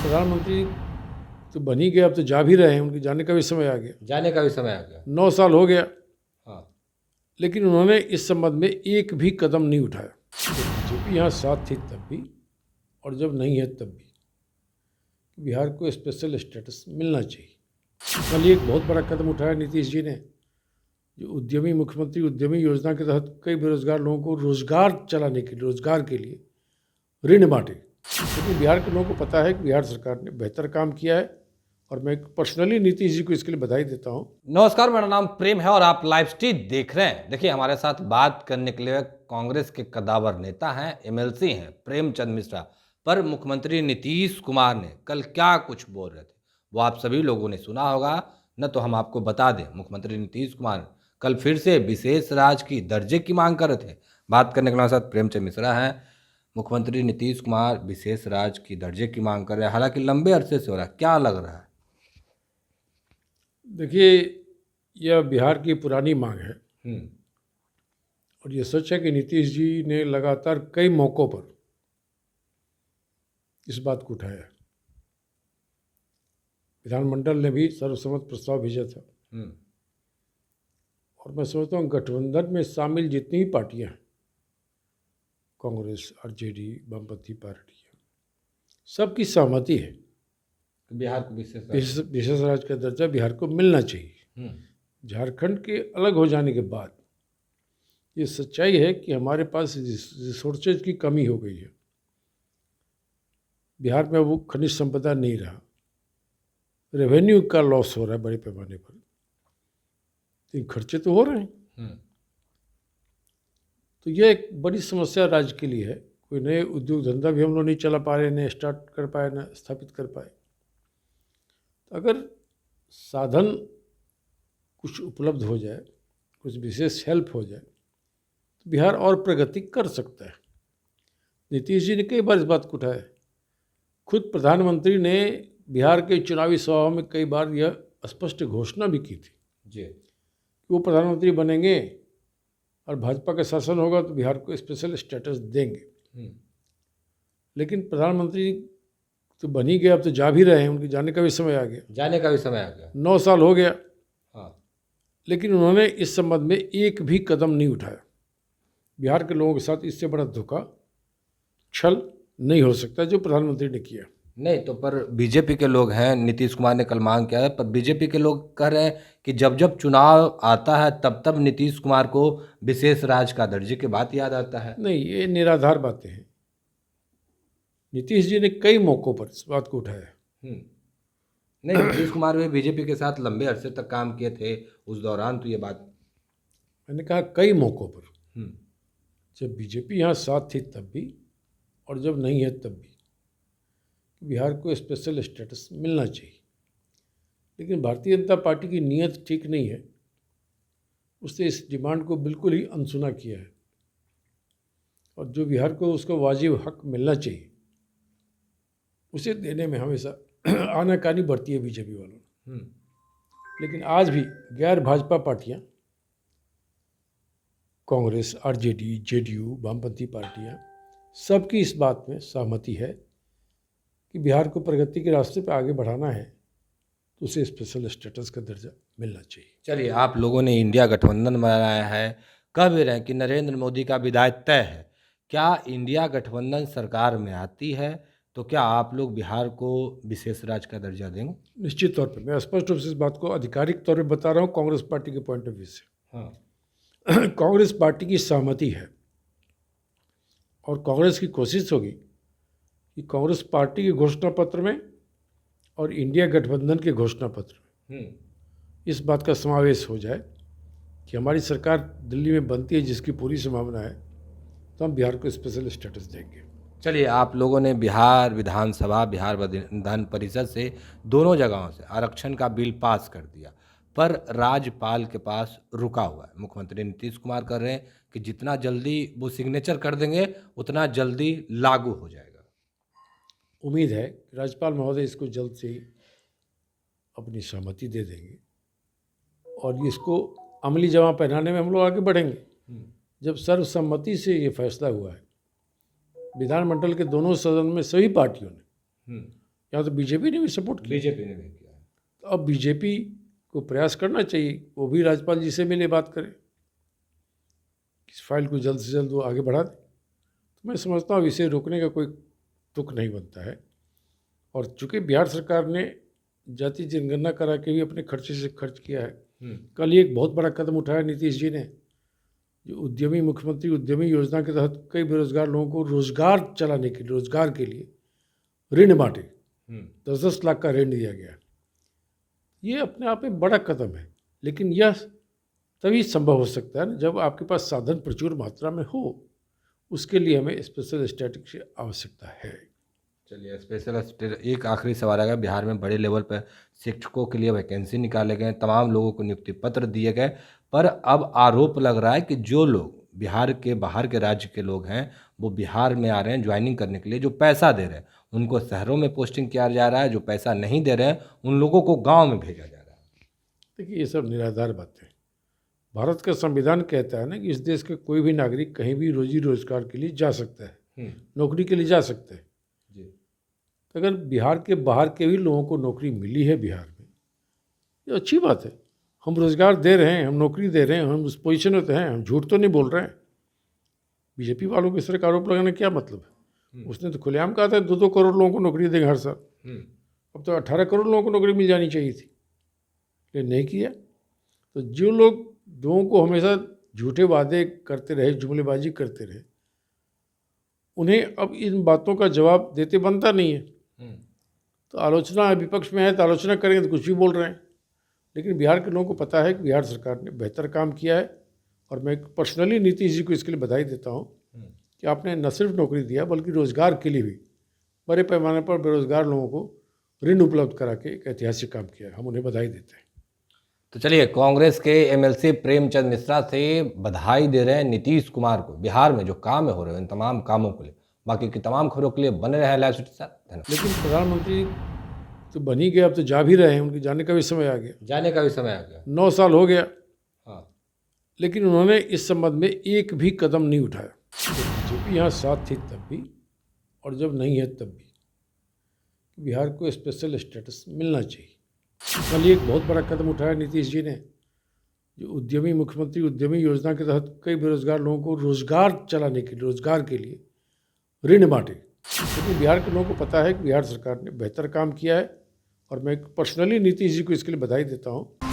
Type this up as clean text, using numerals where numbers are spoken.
प्रधानमंत्री तो बन ही गए, अब तो जा भी रहे हैं, उनके जाने का भी समय आ गया। जाने का भी समय आ गया। 9 साल हो गया, हाँ। लेकिन उन्होंने इस संबंध में एक भी कदम नहीं उठाया। तो बीजेपी यहाँ साथ थी तब भी और जब नहीं है तब भी। बिहार को स्पेशल स्टेटस मिलना चाहिए। कल एक बहुत बड़ा कदम उठाया नीतीश जी ने, जो उद्यमी मुख्यमंत्री उद्यमी योजना के तहत कई बेरोजगार लोगों को रोजगार चलाने के लिए, रोजगार के लिए ऋण बांटे। लेकिन बिहार के लोगों को पता है कि बिहार सरकार ने बेहतर काम किया है और मैं पर्सनली नीतीश जी को इसके लिए बधाई देता हूँ। नमस्कार, मेरा नाम प्रेम है और आप लाइव स्ट्रीम देख रहे हैं। देखिए, हमारे साथ बात करने के लिए कांग्रेस के कद्दावर नेता हैं, एमएलसी हैं प्रेमचंद मिश्रा। पर मुख्यमंत्री नीतीश कुमार ने कल क्या कुछ बोल रहे थे वो आप सभी लोगों ने सुना होगा, न तो हम आपको बता दें। मुख्यमंत्री नीतीश कुमार कल फिर से विशेष राज्य की दर्जे की मांग कर रहे थे। बात करने के लिए हमारे साथ प्रेमचंद मिश्रा हैं। मुख्यमंत्री नीतीश कुमार विशेष राज्य की दर्जे की मांग कर रहे हैं, हालांकि लंबे अरसे से हो रहा है। क्या लग रहा है? देखिए, यह बिहार की पुरानी मांग है और ये सच है कि नीतीश जी ने लगातार कई मौक़ों पर इस बात को उठाया। विधानमंडल ने भी सर्वसम्मत प्रस्ताव भेजा था और मैं समझता हूँ गठबंधन में शामिल जितनी भी पार्टियां हैं, कांग्रेस, आरजेडी, वामपंथी पार्टियां, सबकी सहमति है बिहार को विशेष राज्य का दर्जा बिहार को मिलना चाहिए। झारखंड के अलग हो जाने के बाद ये सच्चाई है कि हमारे पास रिसोर्सेज की कमी हो गई है। बिहार में वो खनिज संपदा नहीं रहा, रेवेन्यू का लॉस हो रहा है बड़े पैमाने पर, लेकिन खर्चे तो हो रहे हैं। तो यह एक बड़ी समस्या राज्य के लिए है। कोई नए उद्योग धंधा भी हम लोग नहीं चला पा रहे, न स्टार्ट कर पाए, न स्थापित कर पाए। तो अगर साधन कुछ उपलब्ध हो जाए, कुछ विशेष हेल्प हो जाए, तो बिहार और प्रगति कर सकता है। नीतीश जी ने कई बार इस बात को उठाया। खुद प्रधानमंत्री ने बिहार के चुनावी सभाओं में कई बार यह स्पष्ट घोषणा भी की थी कि वो प्रधानमंत्री बनेंगे और भाजपा का शासन होगा तो बिहार को स्पेशल स्टेटस देंगे। लेकिन प्रधानमंत्री तो बन ही गए, अब तो जा भी रहे हैं, उनके जाने का भी समय आ गया। जाने का भी समय आ गया। 9 साल हो गया। हाँ। लेकिन उन्होंने इस संबंध में एक भी कदम नहीं उठाया। बिहार के लोगों के साथ इससे बड़ा धोखा, छल नहीं हो सकता जो प्रधानमंत्री ने किया। नहीं तो पर बीजेपी के लोग हैं, नीतीश कुमार ने कल मांग किया है, पर बीजेपी के लोग कह रहे हैं कि जब जब चुनाव आता है तब तब नीतीश कुमार को विशेष राज्य का दर्जे की बात याद आता है। नहीं, ये निराधार बातें हैं। नीतीश जी ने कई मौक़ों पर इस बात को उठाया। नहीं, नीतीश कुमार भी बीजेपी के साथ लंबे अरसे तक काम किए थे, उस दौरान तो ये बात मैंने कहा कई मौक़ों पर। जब बीजेपी यहाँ साथ थी तब भी और जब नहीं है तब भी बिहार को स्पेशल स्टेटस मिलना चाहिए। लेकिन भारतीय जनता पार्टी की नीयत ठीक नहीं है। उसने इस डिमांड को बिल्कुल ही अनसुना किया है और जो बिहार को उसको वाजिब हक मिलना चाहिए उसे देने में हमेशा आनाकानी बढ़ती है बीजेपी वालों ने। लेकिन आज भी गैर भाजपा पार्टियां, कांग्रेस, आरजेडी, जेडीयू, वामपंथी पार्टियां, सबकी इस बात में सहमति है कि बिहार को प्रगति के रास्ते पर आगे बढ़ाना है तो उसे स्पेशल स्टेटस का दर्जा मिलना चाहिए। चलिए, आप लोगों ने इंडिया गठबंधन बनाया है, कह भी रहे हैं कि नरेंद्र मोदी का विदाई तय है। क्या इंडिया गठबंधन सरकार में आती है तो क्या आप लोग बिहार को विशेष राज्य का दर्जा देंगे? निश्चित तौर पे मैं स्पष्ट रूप से इस बात को आधिकारिक तौर पे बता रहा हूँ कांग्रेस पार्टी के पॉइंट ऑफ व्यू से। कांग्रेस पार्टी की सहमति है और कांग्रेस की कोशिश होगी कि कांग्रेस पार्टी के घोषणा पत्र में और इंडिया गठबंधन के घोषणा पत्र में इस बात का समावेश हो जाए कि हमारी सरकार दिल्ली में बनती है, जिसकी पूरी संभावना है, तो हम बिहार को स्पेशल स्टेटस देंगे। चलिए, आप लोगों ने बिहार विधानसभा, बिहार विधान परिषद से दोनों जगहों से आरक्षण का बिल पास कर दिया, पर राज्यपाल के पास रुका हुआ है। मुख्यमंत्री नीतीश कुमार कर रहे हैं कि जितना जल्दी वो सिग्नेचर कर देंगे उतना जल्दी लागू हो जाएगा। उम्मीद है कि राज्यपाल महोदय इसको जल्द से ही अपनी सहमति दे देंगे और इसको अमली जमा पहनाने में हम लोग आगे बढ़ेंगे। जब सर्वसम्मति से ये फैसला हुआ है, विधानमंडल के दोनों सदन में सभी पार्टियों ने यहाँ तो बीजेपी ने भी सपोर्ट किया। बीजेपी ने भी किया। तो अब बीजेपी को प्रयास करना चाहिए, वो भी राज्यपाल जी से मिले, बात करें, इस फाइल को जल्द से जल्द वो आगे बढ़ा दें। तो मैं समझता हूँ इसे रोकने का कोई तुक नहीं बनता है। और चूंकि बिहार सरकार ने जाति जनगणना करा के भी अपने खर्चे से खर्च किया है, कल ही एक बहुत बड़ा कदम उठाया नीतीश जी ने, जो उद्यमी मुख्यमंत्री उद्यमी योजना के तहत कई बेरोजगार लोगों को रोजगार चलाने के लिए, रोजगार के लिए ऋण बांटे, 10-10 लाख का ऋण दिया गया। ये अपने आप में बड़ा कदम है, लेकिन यह तभी संभव हो सकता है ना जब आपके पास साधन प्रचुर मात्रा में हो। उसके लिए हमें स्पेशल स्टैटिस्टिक्स की आवश्यकता है। चलिए, एक आखिरी सवाल आएगा। बिहार में बड़े लेवल पर शिक्षकों के लिए वैकेंसी निकाले गए, तमाम लोगों को नियुक्ति पत्र दिए गए, पर अब आरोप लग रहा है कि जो लोग बिहार के बाहर के राज्य के लोग हैं वो बिहार में आ रहे हैं ज्वाइनिंग करने के लिए, जो पैसा दे रहे हैं उनको शहरों में पोस्टिंग किया जा रहा है, जो पैसा नहीं दे रहे हैं उन लोगों को गाँव में भेजा जा रहा है। देखिए, ये सब निराधार बातें। भारत का संविधान कहता है ना कि इस देश के कोई भी नागरिक कहीं भी रोजी रोजगार के लिए जा सकता है, नौकरी के लिए जा सकता है। तो अगर बिहार के बाहर के भी लोगों को नौकरी मिली है बिहार में, ये अच्छी बात है। हम रोजगार दे रहे हैं, हम नौकरी दे रहे हैं, हम उस पोजीशन में तो हैं, हम झूठ तो नहीं बोल रहे हैं। बीजेपी वालों को इस तरह का आरोप लगाने क्या मतलब है? उसने तो खुलेआम कहा था 2-2 करोड़ लोगों को नौकरी देंगे हर साल। अब तो 18 करोड़ लोगों को नौकरी मिल जानी चाहिए थी, लेकिन नहीं किया। तो जो लोग लोगों को हमेशा झूठे वादे करते रहे, जुमलेबाजी करते रहे, उन्हें अब इन बातों का जवाब देते बनता नहीं है। तो आलोचना, विपक्ष में है तो आलोचना करेंगे तो कुछ भी बोल रहे हैं। लेकिन बिहार के लोगों को पता है कि बिहार सरकार ने बेहतर काम किया है, और मैं पर्सनली नीतीश जी को इसके लिए बधाई देता हूँ कि आपने न सिर्फ नौकरी दिया बल्कि रोजगार के लिए भी बड़े पैमाने पर बेरोजगार लोगों को ऋण उपलब्ध करा के एक ऐतिहासिक काम किया है। हम उन्हें बधाई देते हैं। तो चलिए, कांग्रेस के एमएलसी प्रेमचंद मिश्रा से बधाई दे रहे हैं नीतीश कुमार को बिहार में जो काम हो रहे हैं इन तमाम कामों के लिए। बाकी की तमाम खबरों के लिए बने रहे लाइव सिटी के साथ। धन्यवाद। लेकिन प्रधानमंत्री तो बन ही गए, अब तो जा भी रहे हैं, उनके जाने का भी समय आ गया, जाने का भी समय आ गया। 9 साल हो गया। हाँ, लेकिन उन्होंने इस संबंध में एक भी कदम नहीं उठाया। बीजेपी यहाँ साथ थी तब भी और जब नहीं है तब भी। बिहार को स्पेशल स्टेटस मिलना चाहिए। कल एक बहुत बड़ा कदम उठाया नीतीश जी ने, जो उद्यमी मुख्यमंत्री उद्यमी योजना के तहत कई बेरोजगार लोगों को रोजगार चलाने के लिए, रोजगार के लिए ऋण बांटे। क्योंकि बिहार के लोगों को पता है कि बिहार सरकार ने बेहतर काम किया है, और मैं पर्सनली नीतीश जी को इसके लिए बधाई देता हूँ।